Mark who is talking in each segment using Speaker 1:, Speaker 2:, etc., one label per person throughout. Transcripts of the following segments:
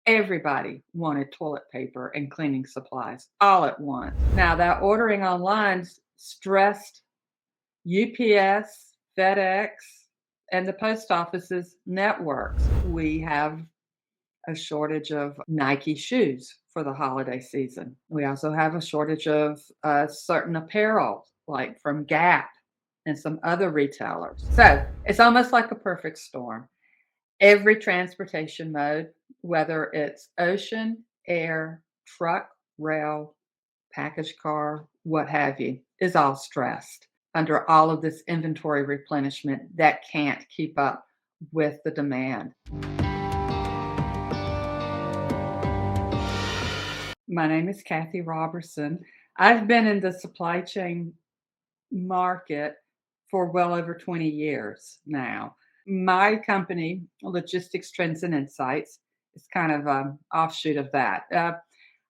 Speaker 1: everybody wanted toilet paper and cleaning supplies all at once. Now, that ordering online stressed UPS, FedEx, and the post office's networks. We have a shortage of Nike shoes for the holiday season. We also have a shortage of certain apparel, like from Gap and some other retailers. So it's almost like a perfect storm. Every transportation mode, whether it's ocean, air, truck, rail, package car, what have you, is all stressed under all of this inventory replenishment that can't keep up with the demand. My name is Cathy Roberson. I've been in the supply chain market for well over 20 years now. My company, Logistics Trends and Insights, is kind of an offshoot of that.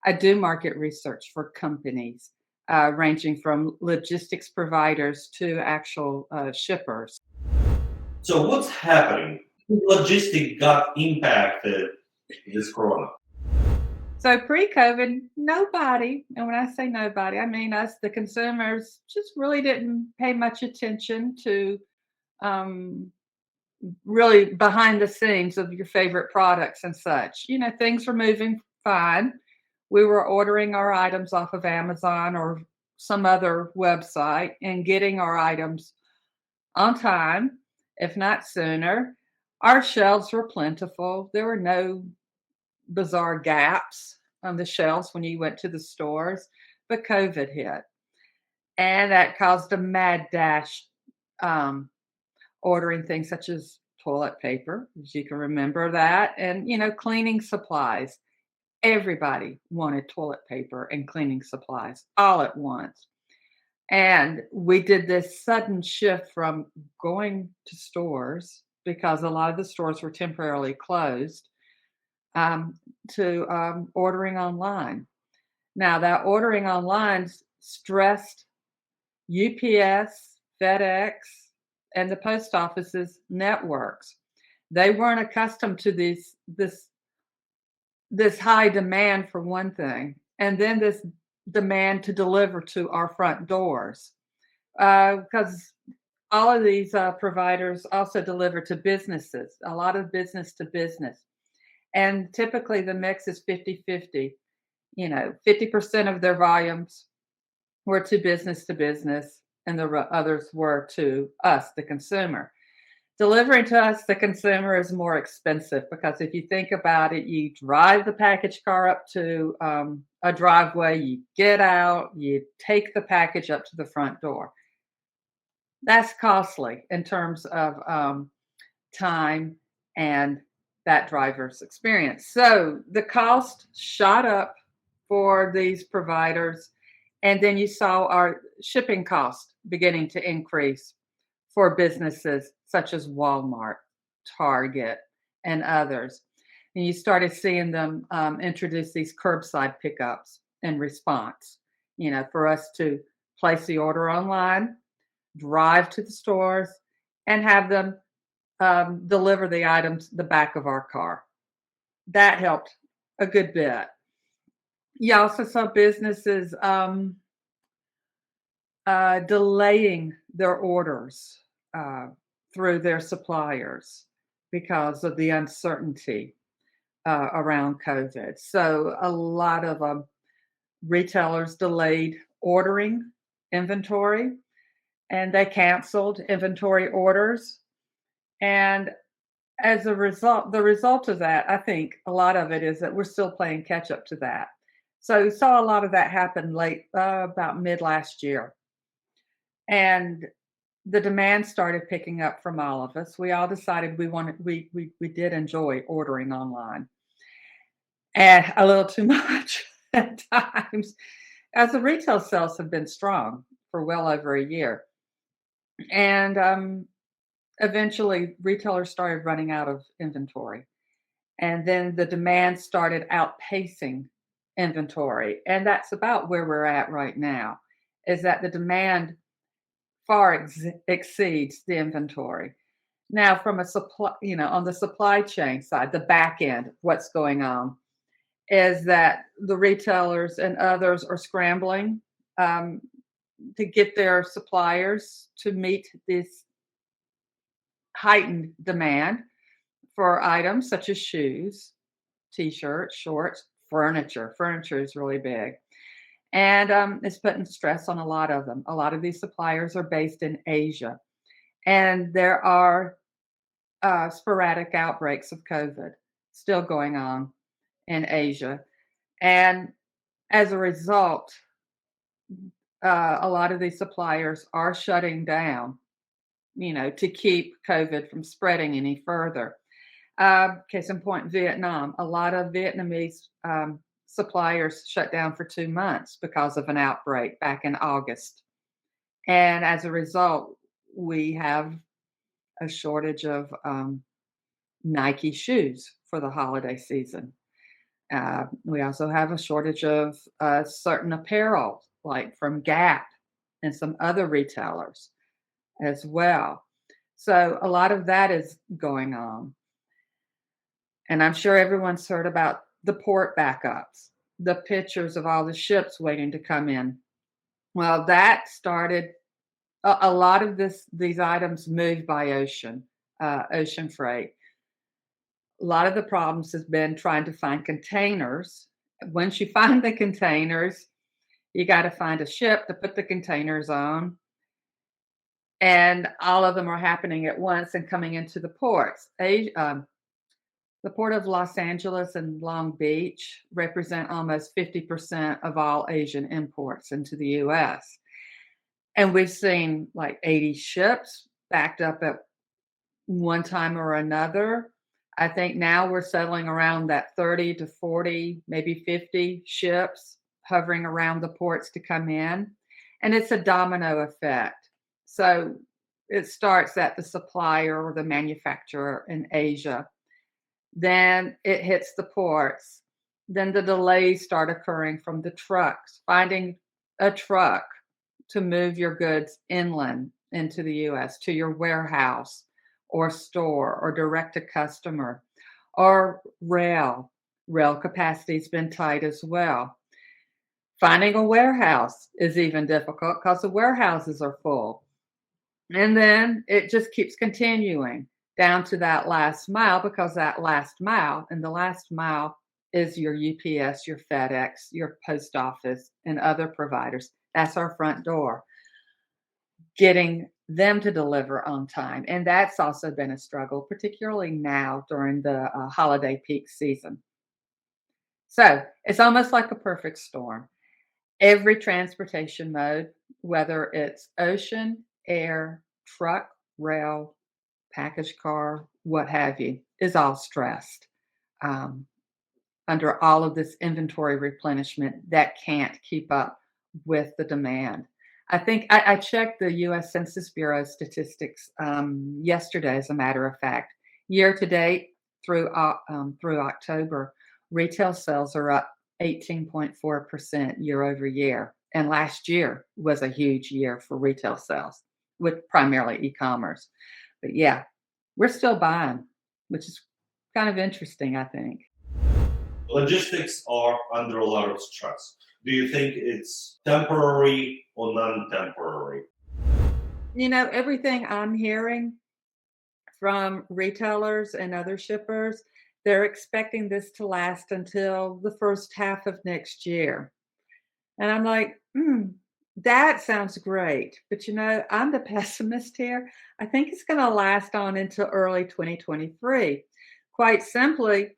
Speaker 1: I do market research for companies ranging from logistics providers to actual shippers.
Speaker 2: So what's happening? Logistics got impacted this corona.
Speaker 1: So pre-COVID, nobody, and when I say nobody, I mean us, the consumers, just really didn't pay much attention to um, really behind the scenes of your favorite products and such. You know, things were moving fine. We were ordering our items off of Amazon or some other website and getting our items on time, if not sooner. Our shelves were plentiful. There were no bizarre gaps on the shelves when you went to the stores, but COVID hit. And that caused a mad dash ordering things such as toilet paper, as you can remember that, and, cleaning supplies. Everybody wanted toilet paper and cleaning supplies all at once. And we did this sudden shift from going to stores, because a lot of the stores were temporarily closed, to ordering online. Now, that ordering online stressed UPS, FedEx, and the post office's networks. They weren't accustomed to this high demand, for one thing, and then this demand to deliver to our front doors, because all of these providers also deliver to businesses, a lot of business to business. And typically the mix is 50-50. 50% of their volumes were to business, and the others were to us, the consumer. Delivering to us, the consumer, is more expensive, because if you think about it, you drive the package car up to a driveway, you get out, you take the package up to the front door. That's costly in terms of time and that driver's experience. So the cost shot up for these providers, and then you saw our shipping cost beginning to increase for businesses such as Walmart, Target, and others. And you started seeing them introduce these curbside pickups in response, for us to place the order online, drive to the stores, and have them deliver the items the back of our car. That helped a good bit. You also saw businesses delaying their orders through their suppliers because of the uncertainty around COVID. So a lot of retailers delayed ordering inventory, and they canceled inventory orders. And as a result, the result of that, I think a lot of it is that we're still playing catch up to that. So we saw a lot of that happen late, about mid last year. And the demand started picking up from all of us. We all decided we did enjoy ordering online, and a little too much at times, as the retail sales have been strong for well over a year. And eventually retailers started running out of inventory, and then the demand started outpacing inventory. And that's about where we're at right now, is that the demand far exceeds the inventory. Now, from a supply, on the supply chain side, the back end, what's going on? is that the retailers and others are scrambling um, to get their suppliers to meet this heightened demand for items such as shoes, t-shirts, shorts, furniture. Furniture is really big. And it's putting stress on a lot of them. A lot of these suppliers are based in Asia. And there are sporadic outbreaks of COVID still going on in Asia. And as a result, a lot of these suppliers are shutting down, to keep COVID from spreading any further. Case in point, Vietnam. A lot of Vietnamese suppliers shut down for 2 months because of an outbreak back in August. And as a result, we have a shortage of Nike shoes for the holiday season. We also have a shortage of certain apparel, like from Gap and some other retailers as well. So a lot of that is going on. And I'm sure everyone's heard about the port backups, the pictures of all the ships waiting to come in. Well, that started a lot of these items moved by ocean freight. A lot of the problems has been trying to find containers. Once you find the containers, you got to find a ship to put the containers on. And all of them are happening at once and coming into the ports. The port of Los Angeles and Long Beach represent almost 50% of all Asian imports into the US. And we've seen like 80 ships backed up at one time or another. I think now we're settling around that 30 to 40, maybe 50 ships hovering around the ports to come in. And it's a domino effect. So it starts at the supplier or the manufacturer in Asia. Then it hits the ports. Then the delays start occurring from the trucks, finding a truck to move your goods inland into the US to your warehouse or store or direct to customer or rail. Rail capacity's been tight as well. Finding a warehouse is even difficult because the warehouses are full. And then it just keeps continuing down to that last mile because that last mile, and the last mile is your UPS, your FedEx, your post office, and other providers. That's our front door. Getting them to deliver on time. And that's also been a struggle, particularly now during the holiday peak season. So it's almost like a perfect storm. Every transportation mode, whether it's ocean, air, truck, rail, package car, what have you, is all stressed under all of this inventory replenishment that can't keep up with the demand. I think I checked the U.S. Census Bureau statistics yesterday, as a matter of fact. Year to date through October, retail sales are up 18.4% year over year. And last year was a huge year for retail sales, with primarily e-commerce. But yeah, we're still buying, which is kind of interesting, I think.
Speaker 2: Logistics are under a lot of stress. Do you think it's temporary or non-temporary?
Speaker 1: Everything I'm hearing from retailers and other shippers, they're expecting this to last until the first half of next year. And I'm like, that sounds great. But I'm the pessimist here. I think it's going to last on into early 2023. Quite simply,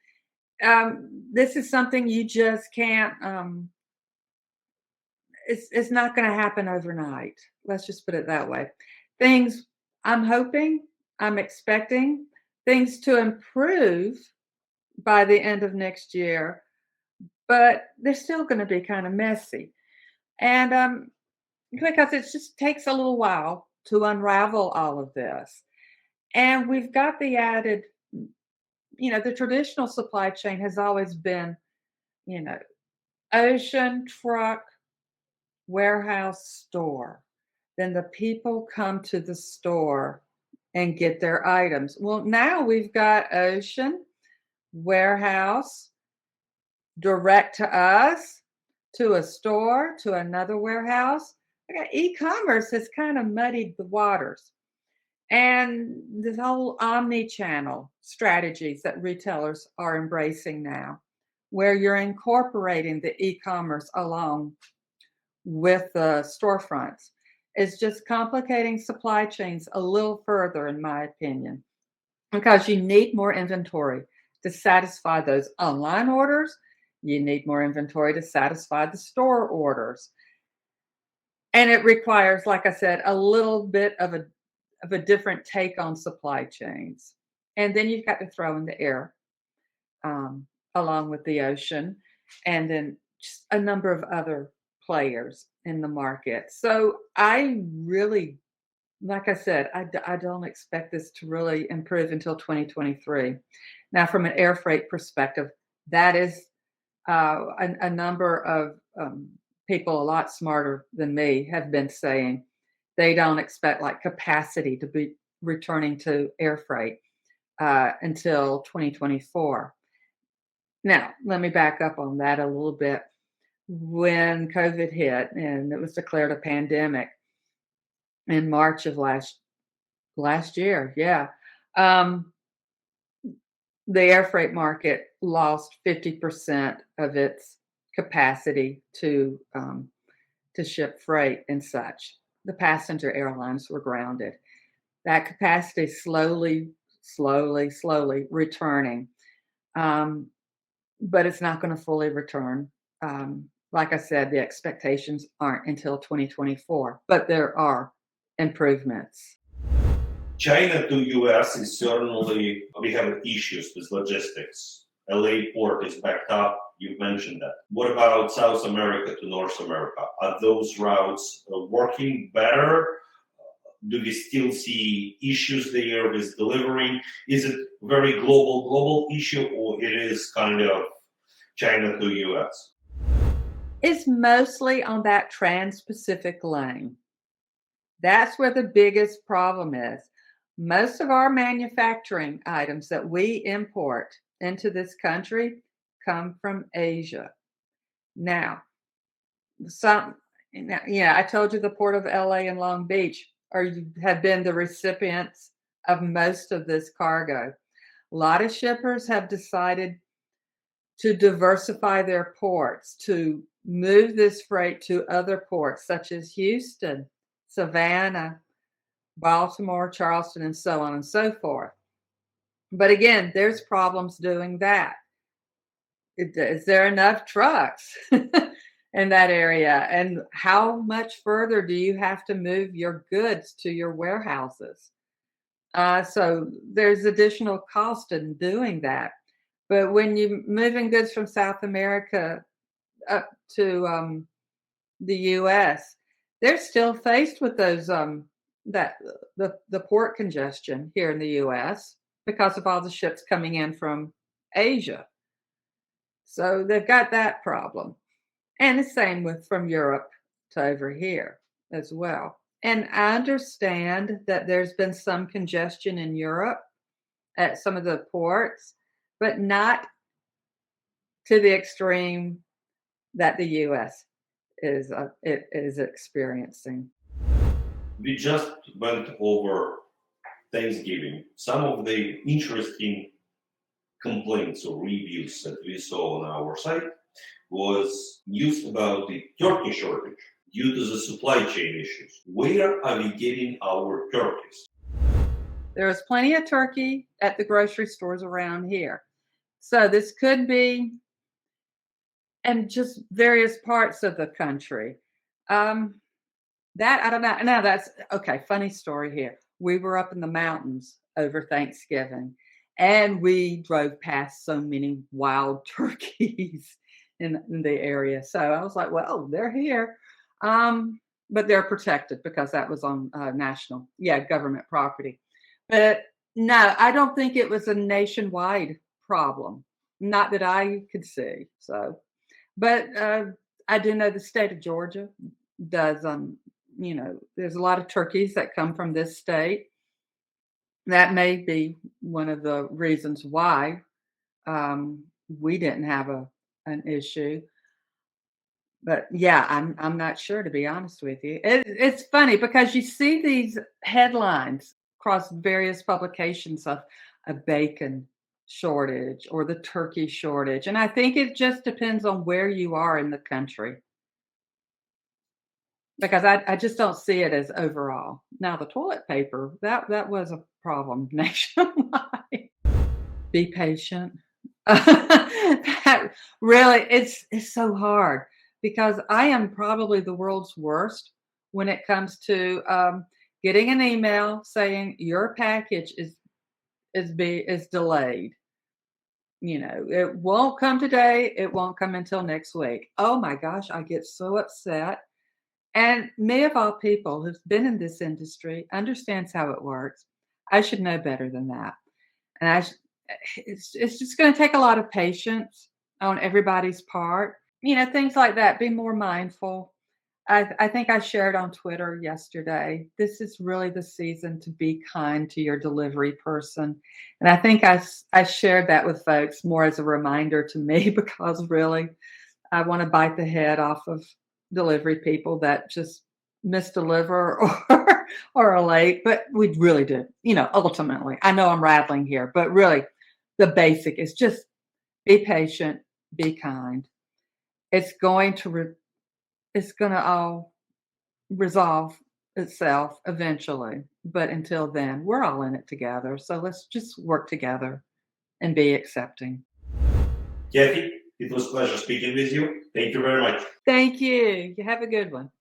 Speaker 1: this is something you just can't, it's not going to happen overnight. Let's just put it that way. I'm expecting things to improve by the end of next year, but they're still going to be kind of messy. And because it just takes a little while to unravel all of this. And we've got the added, the traditional supply chain has always been, ocean, truck, warehouse, store. Then the people come to the store and get their items. Well, now we've got ocean, warehouse, direct to us, to a store, to another warehouse. Okay, e-commerce has kind of muddied the waters. And this whole omni-channel strategies that retailers are embracing now, where you're incorporating the e-commerce along with the storefronts, is just complicating supply chains a little further, in my opinion, because you need more inventory to satisfy those online orders. You need more inventory to satisfy the store orders. And it requires, like I said, a little bit of a different take on supply chains. And then you've got to throw in the air along with the ocean, and then just a number of other players in the market. So I really, like I said, I don't expect this to really improve until 2023. Now, from an air freight perspective, that is a number of people a lot smarter than me have been saying they don't expect like capacity to be returning to air freight until 2024. Now, let me back up on that a little bit. When COVID hit and it was declared a pandemic in March of last year, yeah, um, the air freight market lost 50% of its capacity to ship freight and such. The passenger airlines were grounded. That capacity slowly returning. Um, but it's not going to fully return. Like I said, the expectations aren't until 2024, but there are improvements.
Speaker 2: China to US is certainly, we have issues with logistics. LA port is backed up. You've mentioned that. What about South America to North America? Are those routes working better? Do we still see issues there with delivering? Is it very global issue, or it is kind of China to US?
Speaker 1: It's mostly on that trans-Pacific lane. That's where the biggest problem is. Most of our manufacturing items that we import into this country come from Asia. Now, yeah, I told you the Port of LA and Long Beach have been the recipients of most of this cargo. A lot of shippers have decided to diversify their ports, to move this freight to other ports such as Houston, Savannah, Baltimore, Charleston, and so on and so forth. But again, there's problems doing that. Is there enough trucks in that area? And how much further do you have to move your goods to your warehouses? So there's additional cost in doing that. But when you're moving goods from South America up to the U.S., they're still faced with those the port congestion here in the U.S. because of all the ships coming in from Asia. So they've got that problem, and the same with from Europe to over here as well. And I understand that there's been some congestion in Europe at some of the ports, but not to the extreme that the U.S. is experiencing.
Speaker 2: We just went over Thanksgiving. Some of the interesting complaints or reviews that we saw on our site was news about the turkey shortage due to the supply chain issues. Where are we getting our turkeys?
Speaker 1: There is plenty of turkey at the grocery stores around here. So this could be, and just various parts of the country. That I don't know. Now that's okay. Funny story here. We were up in the mountains over Thanksgiving, and we drove past so many wild turkeys in the area. So I was like, well, they're here. But they're protected because that was on government property. But no, I don't think it was a nationwide problem. Not that I could see. So, but I do know the state of Georgia does. There's a lot of turkeys that come from this state. That may be one of the reasons why we didn't have an issue. But yeah, I'm not sure, to be honest with you. It's funny because you see these headlines across various publications of a bacon shortage or the turkey shortage, and I think it just depends on where you are in the country because I just don't see it as overall. Now the toilet paper, that was a problem nationwide. Be patient. That really it's so hard because I am probably the world's worst when it comes to, getting an email saying your package is delayed. You know, it won't come today, it won't come until next week. Oh my gosh, I get so upset. And me of all people who's been in this industry, understands how it works, I should know better than that. And it's just gonna take a lot of patience on everybody's part. You know, things like that, be more mindful. I think I shared on Twitter yesterday, this is really the season to be kind to your delivery person, and I think I shared that with folks more as a reminder to me because really, I wanna bite the head off of delivery people that just misdeliver or are late, but we really do, you know, ultimately. I know I'm rattling here, but really the basic is just be patient, be kind. It's going to it's gonna all resolve itself eventually, but until then, we're all in it together, so let's just work together and be accepting.
Speaker 2: Kathy, it was a pleasure speaking with you. Thank you very much.
Speaker 1: Thank you. You have a good one.